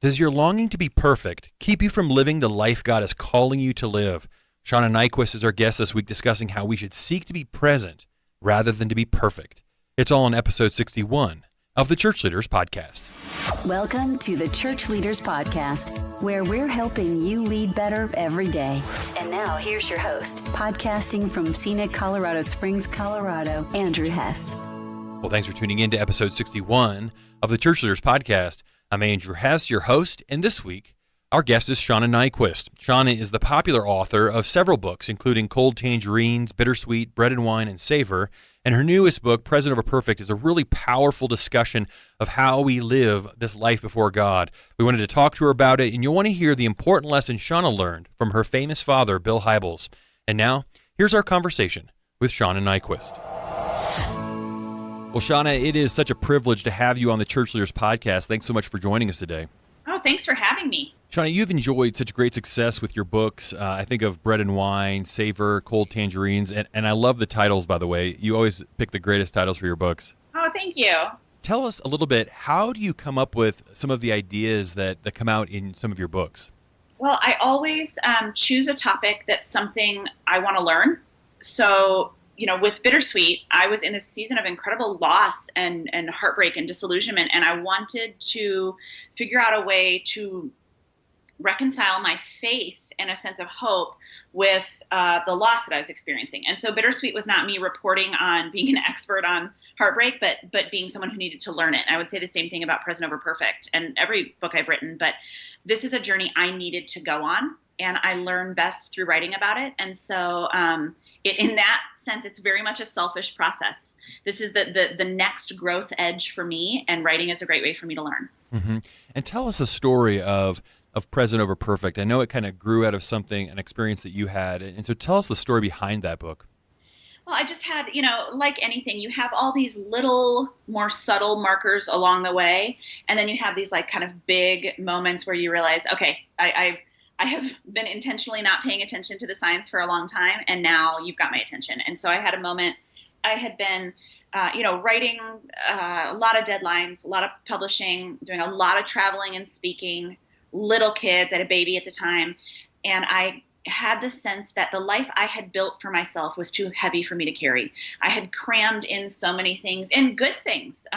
Does your longing to be perfect keep you from living the life God is calling you to live? Shauna Niequist is our guest this week, discussing how we should seek to be present rather than to be perfect. It's all in episode 61 of the Church Leaders Podcast. Welcome to the Church Leaders Podcast, where we're helping you lead better every day. And now here's your host, podcasting from scenic Colorado Springs, Colorado, Andrew Hess. Well, thanks for tuning in to episode 61 of the Church Leaders Podcast. I'm Andrew Hess, your host, and this week, our guest is Shauna Niequist. Shauna is the popular author of several books, including Cold Tangerines, Bittersweet, Bread and Wine, and Savor. And her newest book, Present Over Perfect, is a really powerful discussion of how we live this life before God. We wanted to talk to her about it, and you'll want to hear the important lesson Shauna learned from her famous father, Bill Hybels. And now, here's our conversation with Shauna Niequist. Well, Shauna, it is such a privilege to have you on the Church Leaders Podcast. Thanks so much for joining us today. Oh, thanks for having me. Shauna, you've enjoyed such great success with your books. I think of Bread and Wine, Savor, Cold Tangerines, and I love the titles, by the way. You always pick the greatest titles for your books. Oh, thank you. Tell us a little bit, how do you come up with some of the ideas that come out in some of your books? Well, I always choose a topic that's something I want to learn. So, with Bittersweet, I was in this season of incredible loss and heartbreak and disillusionment, and I wanted to figure out a way to reconcile my faith and a sense of hope with the loss that I was experiencing. And so Bittersweet was not me reporting on being an expert on heartbreak, but being someone who needed to learn it. I would say the same thing about Present Over Perfect and every book I've written, but this is a journey I needed to go on, and I learn best through writing about it. And so in that sense, it's very much a selfish process. This is the next growth edge for me, and writing is a great way for me to learn. Mm-hmm. And tell us a story of Present Over Perfect. I know it kind of grew out of an experience that you had. And so tell us the story behind that book. Well, I just had, like anything, you have all these little more subtle markers along the way. And then you have these like kind of big moments where you realize, okay, I have been intentionally not paying attention to the science for a long time, and now you've got my attention. And so I had a moment. I had been, writing a lot of deadlines, a lot of publishing, doing a lot of traveling and speaking, little kids. I had a baby at the time, and I had the sense that the life I had built for myself was too heavy for me to carry. I had crammed in so many things, and good things,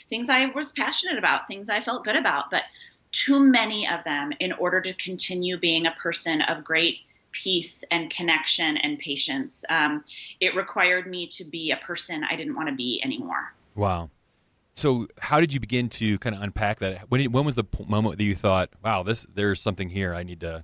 things I was passionate about, things I felt good about, but too many of them in order to continue being a person of great peace and connection and patience. It required me to be a person I didn't want to be anymore. Wow. So how did you begin to kind of unpack that? When was the moment that you thought, wow, there's something here I need to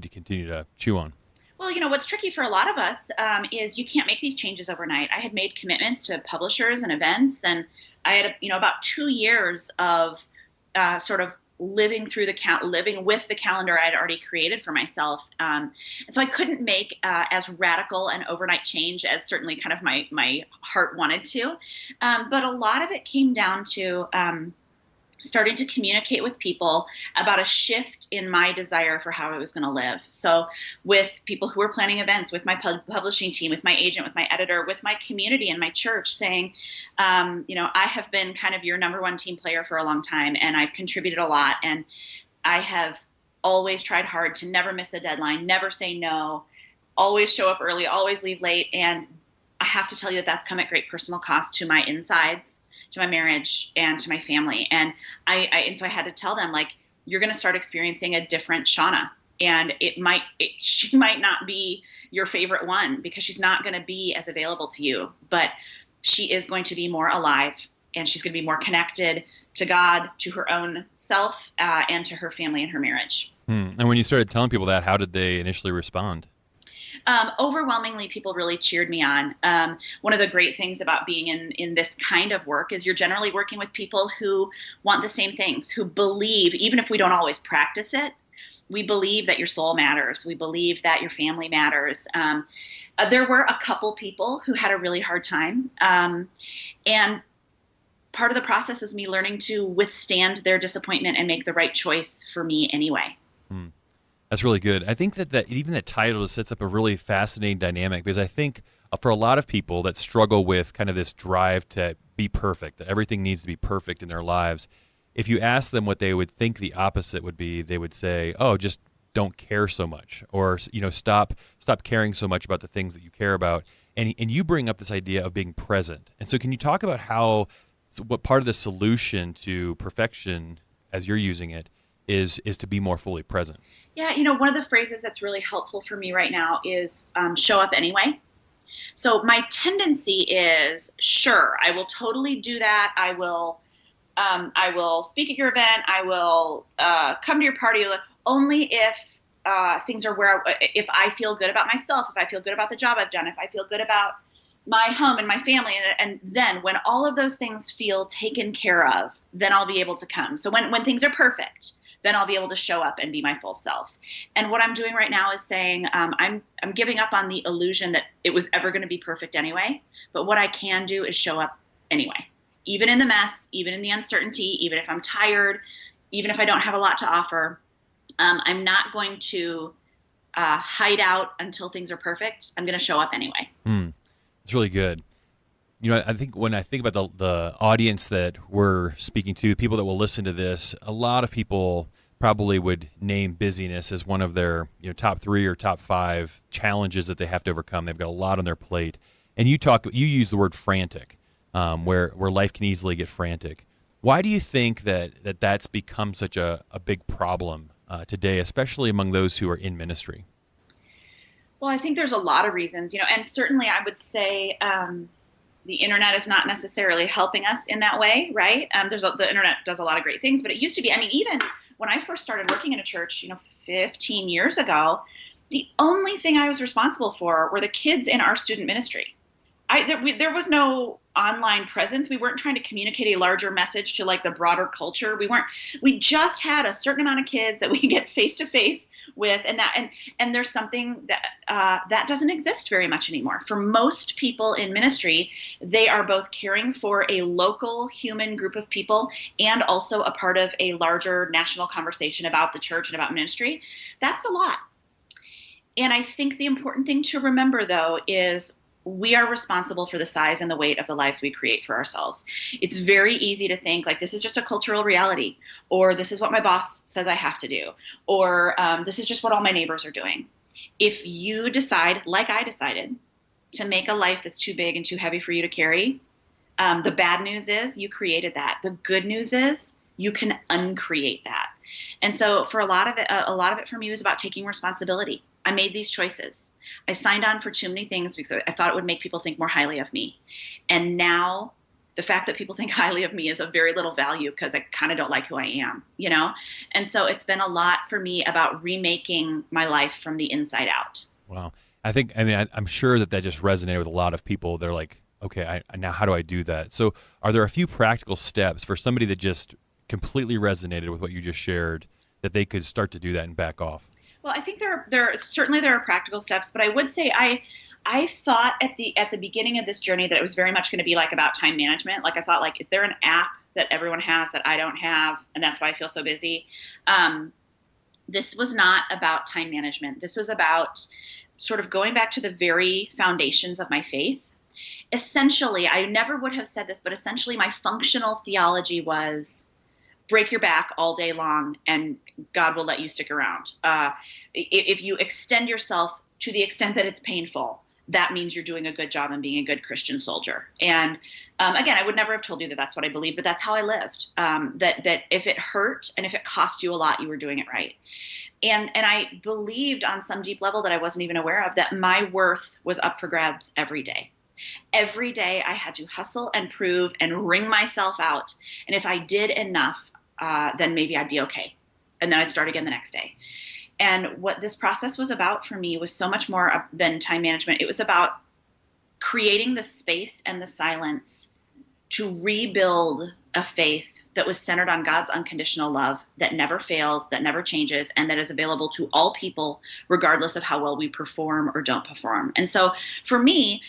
continue to chew on? Well, what's tricky for a lot of us is you can't make these changes overnight. I had made commitments to publishers and events, and I had about 2 years of sort of living with the calendar I had already created for myself. And so I couldn't make as radical an overnight change as certainly kind of my heart wanted to. But a lot of it came down to starting to communicate with people about a shift in my desire for how I was going to live. So with people who were planning events, with my publishing team, with my agent, with my editor, with my community and my church, saying, I have been kind of your number one team player for a long time, and I've contributed a lot, and I have always tried hard to never miss a deadline, never say no, always show up early, always leave late. And I have to tell you that's come at great personal cost to my insides, to my marriage, and to my family. And so I had to tell them, like, you're going to start experiencing a different Shauna, and she might not be your favorite one because she's not going to be as available to you, but she is going to be more alive, and she's going to be more connected to God, to her own self, and to her family and her marriage. And when you started telling people that, how did they initially respond? Overwhelmingly, people really cheered me on. One of the great things about being in this kind of work is you're generally working with people who want the same things, who believe, even if we don't always practice it, we believe that your soul matters. We believe that your family matters. There were a couple people who had a really hard time. And part of the process is me learning to withstand their disappointment and make the right choice for me anyway. That's really good. I think that even that title sets up a really fascinating dynamic, because I think for a lot of people that struggle with kind of this drive to be perfect, that everything needs to be perfect in their lives, if you ask them what they would think the opposite would be, they would say, "Oh, just don't care so much," or stop caring so much about the things that you care about. And you bring up this idea of being present. And so, can you talk about what part of the solution to perfection, as you're using it, is to be more fully present? Yeah, one of the phrases that's really helpful for me right now is show up anyway. So my tendency is, sure, I will totally do that. I will speak at your event. I will come to your party only if things are if I feel good about myself, if I feel good about the job I've done, if I feel good about my home and my family. And then when all of those things feel taken care of, then I'll be able to come. So when things are perfect, then I'll be able to show up and be my full self. And what I'm doing right now is saying I'm giving up on the illusion that it was ever going to be perfect anyway. But what I can do is show up anyway, even in the mess, even in the uncertainty, even if I'm tired, even if I don't have a lot to offer. I'm not going to hide out until things are perfect. I'm going to show up anyway. It's really good. I think when I think about the audience that we're speaking to, people that will listen to this, a lot of people probably would name busyness as one of their top 3 or top 5 challenges that they have to overcome. They've got a lot on their plate. And you use the word frantic, where life can easily get frantic. Why do you think that that's become such a big problem today, especially among those who are in ministry? Well, I think there's a lot of reasons, and certainly I would say the internet is not necessarily helping us in that way, right? The internet does a lot of great things, but it used to be, even when I first started working in a church, 15 years ago, the only thing I was responsible for were the kids in our student ministry. There was no online presence. We weren't trying to communicate a larger message to the broader culture. We just had a certain amount of kids that we could get face to face with, and there's something that doesn't exist very much anymore. For most people in ministry, they are both caring for a local human group of people and also a part of a larger national conversation about the church and about ministry. That's a lot. And I think the important thing to remember, though, is we are responsible for the size and the weight of the lives we create for ourselves. It's very easy to think this is just a cultural reality, or this is what my boss says I have to do, or this is just what all my neighbors are doing. If you decide, like I decided, to make a life that's too big and too heavy for you to carry, the bad news is you created that. The good news is you can uncreate that. And so for a lot of it for me was about taking responsibility. I made these choices. I signed on for too many things because I thought it would make people think more highly of me. And now the fact that people think highly of me is of very little value because I kind of don't like who I am, And so it's been a lot for me about remaking my life from the inside out. Wow. I'm sure that just resonated with a lot of people. They're like, okay, now how do I do that? So are there a few practical steps for somebody that just completely resonated with what you just shared that they could start to do that and back off? Well, I think there are practical steps, but I would say I thought at the beginning of this journey that it was very much going to be about time management. I thought is there an app that everyone has that I don't have, and that's why I feel so busy? This was not about time management. This was about sort of going back to the very foundations of my faith. Essentially, I never would have said this, but essentially my functional theology was break your back all day long and God will let you stick around. If you extend yourself to the extent that it's painful, that means you're doing a good job and being a good Christian soldier. And again, I would never have told you that that's what I believe, but that's how I lived. That if it hurt and if it cost you a lot, you were doing it right. And I believed on some deep level that I wasn't even aware of, that my worth was up for grabs every day. Every day I had to hustle and prove and wring myself out. And if I did enough, then maybe I'd be okay. And then I'd start again the next day. And what this process was about for me was so much more than time management. It was about creating the space and the silence to rebuild a faith that was centered on God's unconditional love that never fails, that never changes, and that is available to all people, regardless of how well we perform or don't perform. And so for me,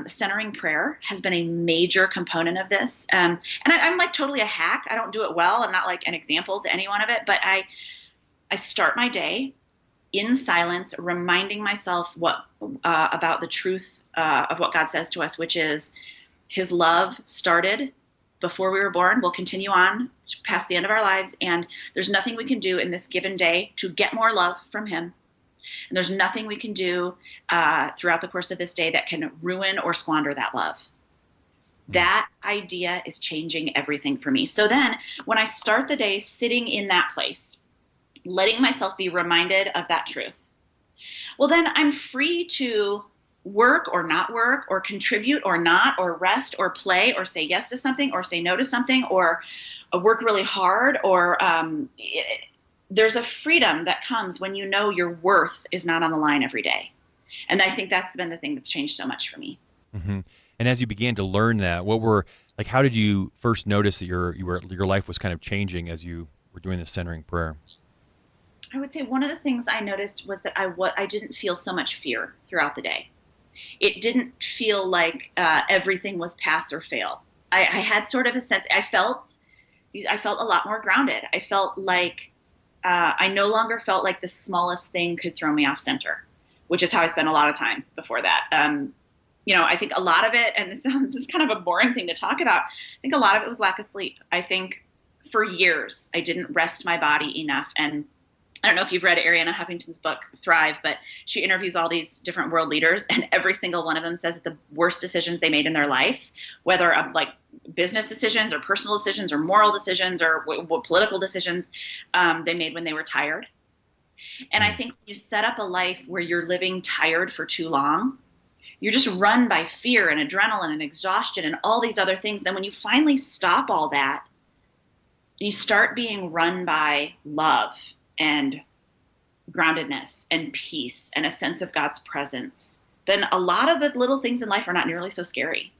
centering prayer has been a major component of this. And I'm totally a hack. I don't do it well. I'm not an example to anyone of it, but I start my day in silence, reminding myself about the truth of what God says to us, which is His love started before we were born will continue on past the end of our lives. And there's nothing we can do in this given day to get more love from him. And there's nothing we can do throughout the course of this day that can ruin or squander that love. That idea is changing everything for me. So then when I start the day sitting in that place, letting myself be reminded of that truth, well, then I'm free to work or not work, or contribute or not, or rest or play, or say yes to something, or say no to something, or work really hard, or there's a freedom that comes when you know your worth is not on the line every day. And I think that's been the thing that's changed so much for me. Mm-hmm. And as you began to learn that, how did you first notice that your life was kind of changing as you were doing this centering prayer? I would say one of the things I noticed was that I didn't feel so much fear throughout the day. It didn't feel like everything was pass or fail. I had sort of a sense, I felt a lot more grounded. I felt like I no longer felt like the smallest thing could throw me off center, which is how I spent a lot of time before that. I think a lot of it, and this is kind of a boring thing to talk about, I think a lot of it was lack of sleep. I think for years I didn't rest my body enough. And I don't know if you've read Arianna Huffington's book, Thrive, but she interviews all these different world leaders, and every single one of them says that the worst decisions they made in their life, whether like business decisions or personal decisions or moral decisions or political decisions, they made when they were tired. And I think when you set up a life where you're living tired for too long, you're just run by fear and adrenaline and exhaustion and all these other things. Then when you finally stop all that, you start being run by love and groundedness and peace and a sense of God's presence, then a lot of the little things in life are not nearly so scary.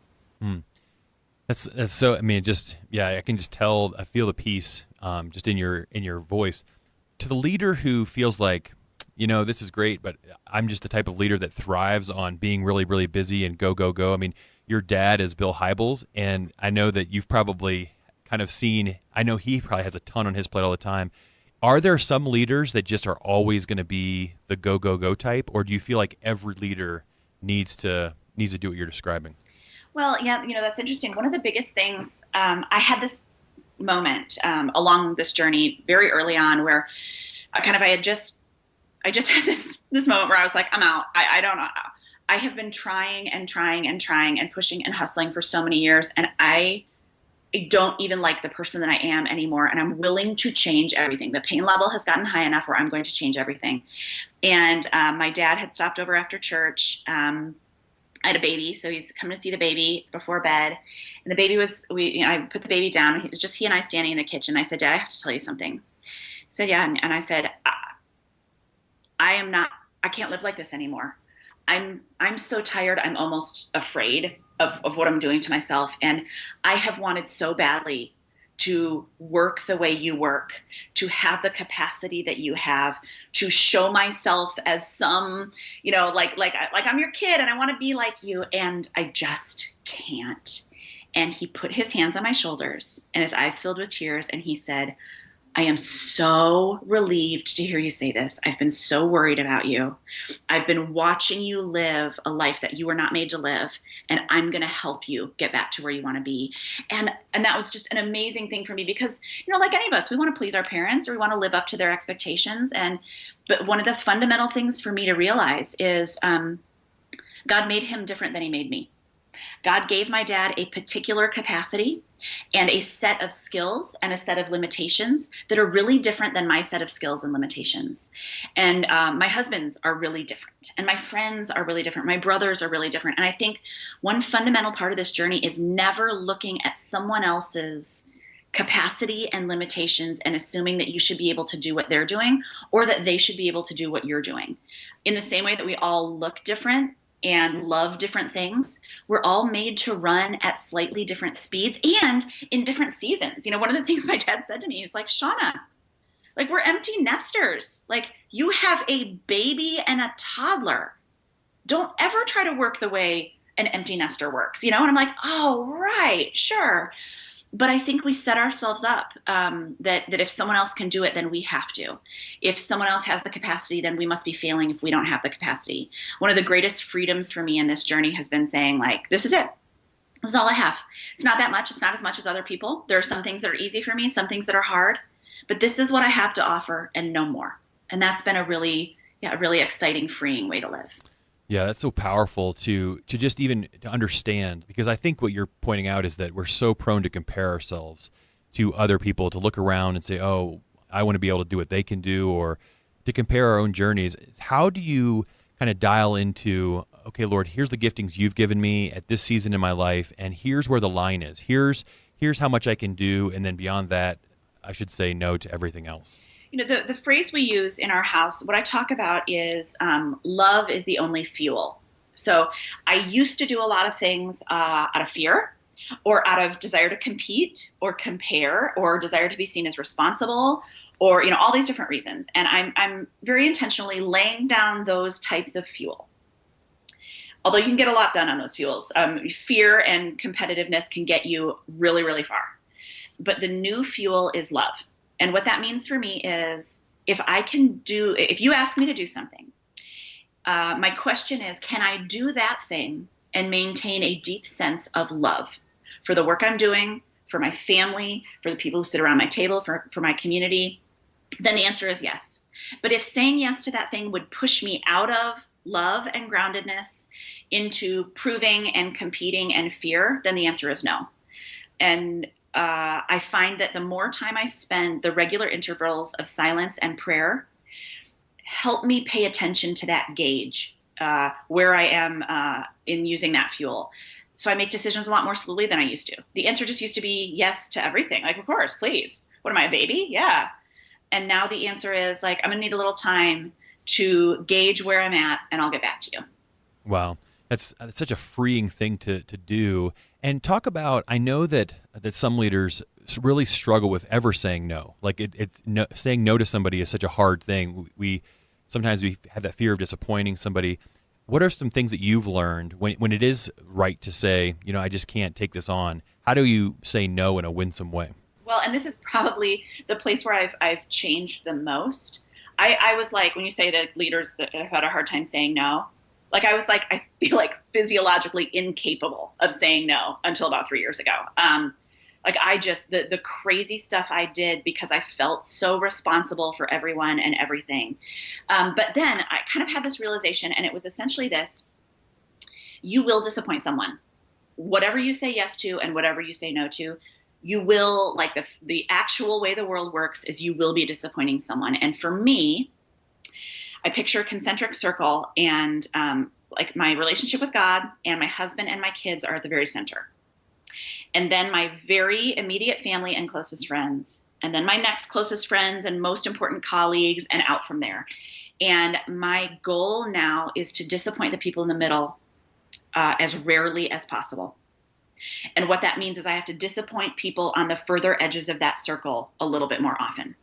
That's so, I mean, I can just tell, I feel the peace just in your voice. To the leader who feels like, this is great, but I'm just the type of leader that thrives on being really, really busy and go, go, go. I mean, your dad is Bill Hybels, and I know that you've probably kind of seen, I know he probably has a ton on his plate all the time. Are there some leaders that just are always going to be the go, go, go type, or do you feel like every leader needs to do what you're describing? Well, yeah, that's interesting. One of the biggest things, I had this moment along this journey very early on where I just had this moment where I was like, I'm out. I don't know. I have been trying and trying and trying and pushing and hustling for so many years, and I don't even like the person that I am anymore, and I'm willing to change everything. The pain level has gotten high enough where I'm going to change everything. And my dad had stopped over after church. I had a baby, so he's coming to see the baby before bed. And the baby I put the baby down. It was just he and I standing in the kitchen. I said, Dad, I have to tell you something. He said, yeah. And I said, I can't live like this anymore. I'm so tired. I'm almost afraid of what I'm doing to myself. And I have wanted so badly to work the way you work, to have the capacity that you have, to show myself as some, like I'm your kid and I want to be like you. And I just can't. And he put his hands on my shoulders and his eyes filled with tears. And he said, I am so relieved to hear you say this. I've been so worried about you. I've been watching you live a life that you were not made to live, and I'm going to help you get back to where you want to be. And that was just an amazing thing for me because, like any of us, we want to please our parents or we want to live up to their expectations. But one of the fundamental things for me to realize is God made him different than he made me. God gave my dad a particular capacity and a set of skills and a set of limitations that are really different than my set of skills and limitations. And my husbands are really different, and my friends are really different. My brothers are really different. And I think one fundamental part of this journey is never looking at someone else's capacity and limitations and assuming that you should be able to do what they're doing or that they should be able to do what you're doing. In the same way that we all look different and love different things, we're all made to run at slightly different speeds and in different seasons. One of the things my dad said to me, he was like, Shauna, like we're empty nesters. Like you have a baby and a toddler. Don't ever try to work the way an empty nester works, And I'm like, oh, right, sure. But I think we set ourselves up that if someone else can do it, then we have to. If someone else has the capacity, then we must be failing if we don't have the capacity. One of the greatest freedoms for me in this journey has been saying, like, this is it. This is all I have. It's not that much. It's not as much as other people. There are some things that are easy for me, some things that are hard, but this is what I have to offer and no more. And that's been a really exciting, freeing way to live. Yeah, that's so powerful to just even to understand, because I think what you're pointing out is that we're so prone to compare ourselves to other people, to look around and say, oh, I want to be able to do what they can do, or to compare our own journeys. How do you kind of dial into, okay, Lord, here's the giftings you've given me at this season in my life, and here's where the line is. Here's how much I can do, and then beyond that, I should say no to everything else. The phrase we use in our house, what I talk about is love is the only fuel. So I used to do a lot of things out of fear, or out of desire to compete or compare, or desire to be seen as responsible, or all these different reasons. And I'm very intentionally laying down those types of fuel. Although you can get a lot done on those fuels. Fear and competitiveness can get you really, really far. But the new fuel is love. And what that means for me is if you ask me to do something, my question is, can I do that thing and maintain a deep sense of love for the work I'm doing, for my family, for the people who sit around my table, for my community? Then the answer is yes. But if saying yes to that thing would push me out of love and groundedness into proving and competing and fear, then the answer is no. And I find that the more time I spend, the regular intervals of silence and prayer help me pay attention to that gauge, where I am in using that fuel. So I make decisions a lot more slowly than I used to. The answer just used to be yes to everything. Like, of course, please. What am I, a baby? Yeah. And now the answer is like, I'm going to need a little time to gauge where I'm at, and I'll get back to you. Wow. That's such a freeing thing to do. And talk about, I know that some leaders really struggle with ever saying no. Like saying no to somebody is such a hard thing. Sometimes we have that fear of disappointing somebody. What are some things that you've learned when it is right to say, I just can't take this on? How do you say no in a winsome way? Well, and this is probably the place where I've changed the most. I was like, when you say that leaders that have had a hard time saying no, like I was like, I feel like physiologically incapable of saying no until about 3 years ago. Like the crazy stuff I did because I felt so responsible for everyone and everything. But then I kind of had this realization, and it was essentially this: you will disappoint someone. Whatever you say yes to and whatever you say no to, you will, like the actual way the world works is you will be disappointing someone. And for me, I picture a concentric circle, and like my relationship with God and my husband and my kids are at the very center. And then my very immediate family and closest friends, and then my next closest friends and most important colleagues, and out from there. And my goal now is to disappoint the people in the middle as rarely as possible. And what that means is I have to disappoint people on the further edges of that circle a little bit more often.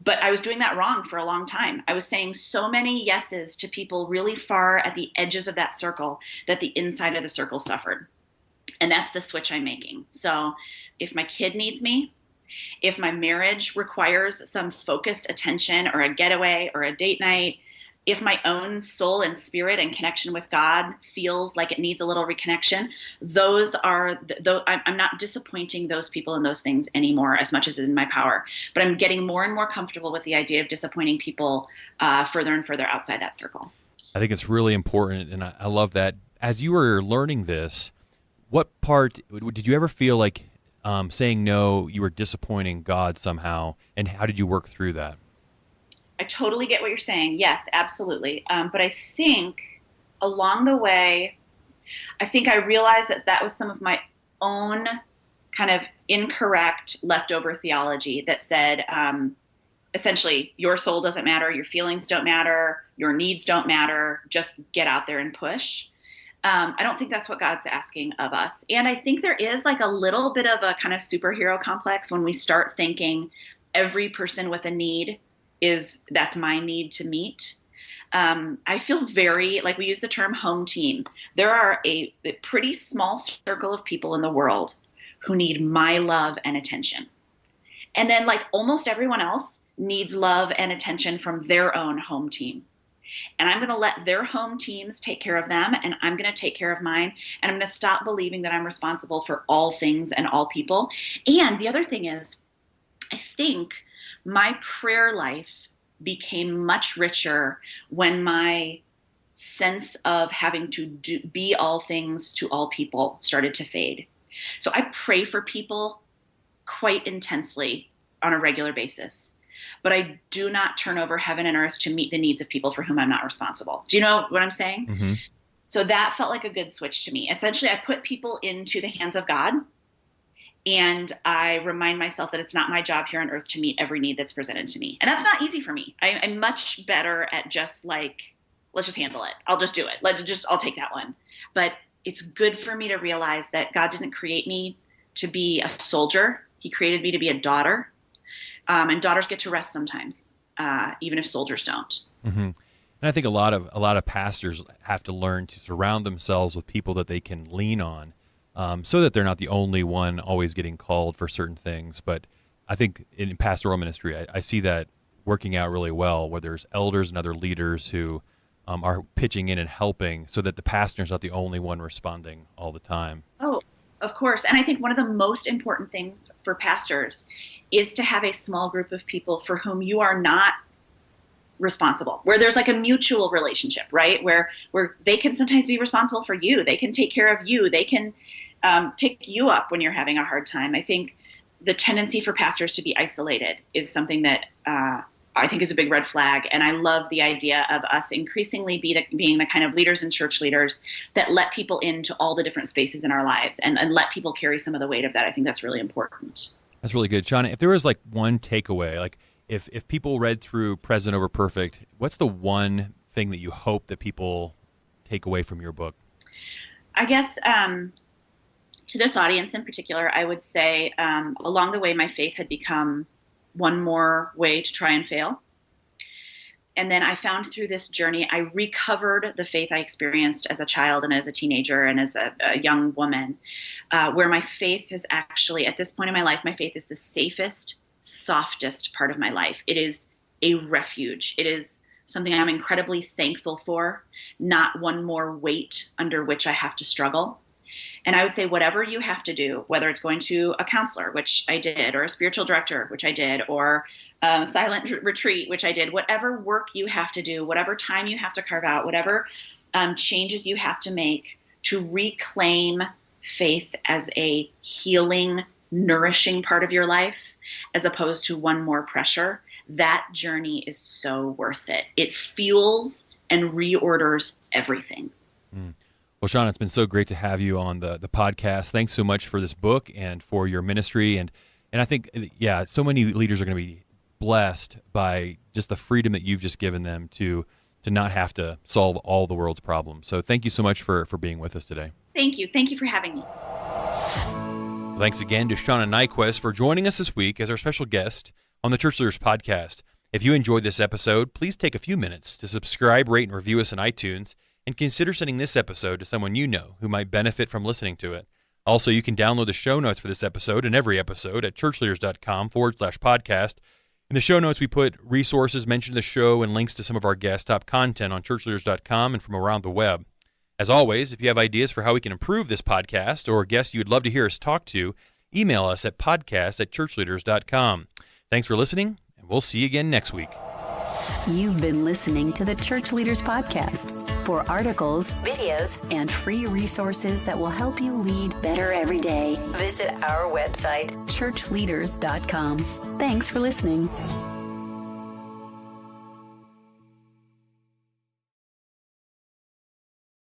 But I was doing that wrong for a long time. I was saying so many yeses to people really far at the edges of that circle that the inside of the circle suffered. And that's the switch I'm making. So if my kid needs me, if my marriage requires some focused attention or a getaway or a date night, if my own soul and spirit and connection with God feels like it needs a little reconnection, I'm not disappointing those people and those things anymore as much as is in my power. But I'm getting more and more comfortable with the idea of disappointing people further and further outside that circle. I think it's really important, and I love that. As you were learning this, what part did you ever feel like saying no, you were disappointing God somehow, and how did you work through that? I totally get what you're saying. Yes, absolutely. But I think along the way, I realized that was some of my own kind of incorrect leftover theology that said, essentially, your soul doesn't matter, your feelings don't matter, your needs don't matter, just get out there and push. I don't think that's what God's asking of us. And I think there is like a little bit of a kind of superhero complex when we start thinking every person with a need that's my need to meet. I feel very, like we use the term home team. There are a pretty small circle of people in the world who need my love and attention. And then like almost everyone else needs love and attention from their own home team. and I'm going to let their home teams take care of them, and I'm going to take care of mine, and I'm going to stop believing that I'm responsible for all things and all people. And the other thing is, I think my prayer life became much richer when my sense of having to be all things to all people started to fade. So I pray for people quite intensely on a regular basis, but I do not turn over heaven and earth to meet the needs of people for whom I'm not responsible. Do you know what I'm saying? Mm-hmm. So that felt like a good switch to me. Essentially, I put people into the hands of God, and I remind myself that it's not my job here on earth to meet every need that's presented to me. And that's not easy for me. I'm much better at just like, let's just handle it. I'll just do it. I'll take that one. But it's good for me to realize that God didn't create me to be a soldier. He created me to be a daughter. And daughters get to rest sometimes, even if soldiers don't. Mm-hmm. And I think a lot of pastors have to learn to surround themselves with people that they can lean on, so that they're not the only one always getting called for certain things. But I think in pastoral ministry, I see that working out really well, where there's elders and other leaders who are pitching in and helping, so that the pastor's not the only one responding all the time. Oh, of course. And I think one of the most important things for pastors is to have a small group of people for whom you are not responsible, where there's like a mutual relationship, right? Where they can sometimes be responsible for you. They can take care of you. They can pick you up when you're having a hard time. I think the tendency for pastors to be isolated is something that I think is a big red flag. And I love the idea of us increasingly being the kind of leaders and church leaders that let people into all the different spaces in our lives and let people carry some of the weight of that. I think that's really important. That's really good. Shauna, if there was like one takeaway, like if people read through Present Over Perfect, what's the one thing that you hope that people take away from your book? I guess to this audience in particular, I would say along the way, my faith had become one more way to try and fail. And then I found through this journey, I recovered the faith I experienced as a child and as a teenager and as a young woman, where my faith is actually, at this point in my life, my faith is the safest, softest part of my life. It is a refuge. It is something I'm incredibly thankful for, not one more weight under which I have to struggle. And I would say whatever you have to do, whether it's going to a counselor, which I did, or a spiritual director, which I did, or a silent retreat, which I did, whatever work you have to do, whatever time you have to carve out, whatever changes you have to make to reclaim faith as a healing, nourishing part of your life, as opposed to one more pressure, that journey is so worth it. It fuels and reorders everything. Well, Shauna, it's been so great to have you on the podcast. Thanks so much for this book and for your ministry. And I think, yeah, so many leaders are going to be blessed by just the freedom that you've just given them to not have to solve all the world's problems. So thank you so much for being with us today. Thank you. Thank you for having me. Thanks again to Shauna Niequist for joining us this week as our special guest on the Church Leaders Podcast. If you enjoyed this episode, please take a few minutes to subscribe, rate, and review us on iTunes, and consider sending this episode to someone you know who might benefit from listening to it. Also, you can download the show notes for this episode and every episode at ChurchLeaders.com/podcast. In the show notes, we put resources, mention the show, and links to some of our guest top content on ChurchLeaders.com and from around the web. As always, if you have ideas for how we can improve this podcast or guests you'd love to hear us talk to, email us at podcast@ChurchLeaders.com. Thanks for listening, and we'll see you again next week. You've been listening to the Church Leaders Podcast. For articles, videos, and free resources that will help you lead better every day, visit our website, ChurchLeaders.com. Thanks for listening.